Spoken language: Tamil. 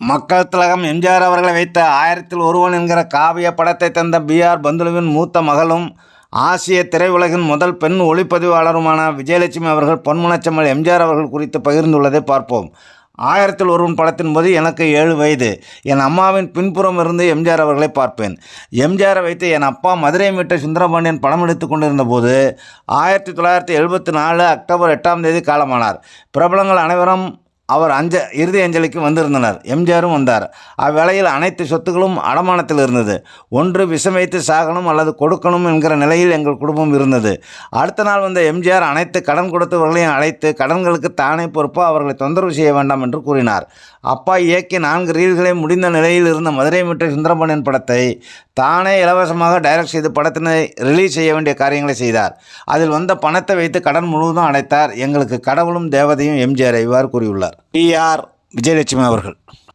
மக்கள் திலகம் எம்ஜிஆர் அவர்களை வைத்த 1000ல் ஒருவன் என்கிற காவிய படத்தை தந்த பி.ஆர். பந்துலுவின் மூத்த மகளும் ஆசிய திரையுலகின் முதல் பெண் ஒளிப்பதிவாளருமான விஜயலட்சுமி அவர்கள் பொன்மனச்செம்மல் எம்ஜிஆர் அவர்கள் குறித்து பகிர்ந்துள்ளதை பார்ப்போம். 1000ல் ஒருவன் படத்தின் போது எனக்கு 7 வயது. என் அம்மாவின் பின்புறம் இருந்து எம்ஜிஆர் அவர்களை பார்ப்பேன். எம்ஜிஆரை வைத்து என் அப்பா மதுரை மீட்ட சுந்தரபாண்டியன் படம் எடுத்து கொண்டிருந்த போது 1974 அக்டோபர் 8ஆம் தேதி காலமானார். பிரபலங்கள் அனைவரும் அவர் இறுதி அஞ்சலிக்கு வந்திருந்தனர். எம்ஜிஆரும் வந்தார். அவ்வேளையில் அனைத்து சொத்துக்களும் அடமானத்தில் இருந்தது. ஒன்று விஷம் வைத்து சாகணும் அல்லது கொடுக்கணும் என்கிற நிலையில் எங்கள் குடும்பம் இருந்தது. அடுத்த நாள் வந்த எம்ஜிஆர் அனைத்து கடன் கொடுத்தவர்களையும் அழைத்து கடன்களுக்கு தானே பொறுப்பு, அவர்களை தொந்தரவு செய்ய வேண்டாம் என்று கூறினார். அப்பா இயக்கி 4 ரீல்களை முடிந்த நிலையில் இருந்த மதுரை மீட்ட சுந்தரபாண்டியன் படத்தை தானே இலவசமாக டைரக்ட் செய்து படத்தினை ரிலீஸ் செய்ய வேண்டிய காரியங்களை செய்தார். அதில் வந்த பணத்தை வைத்து கடன் முழுவதும் அடைத்தார். எங்களுக்கு கடவுளும் தேவதையும் எம்ஜிஆர் இவ்வாறு கூறியுள்ளார். பி.ஆர். விஜயலட்சுமி அவர்கள்.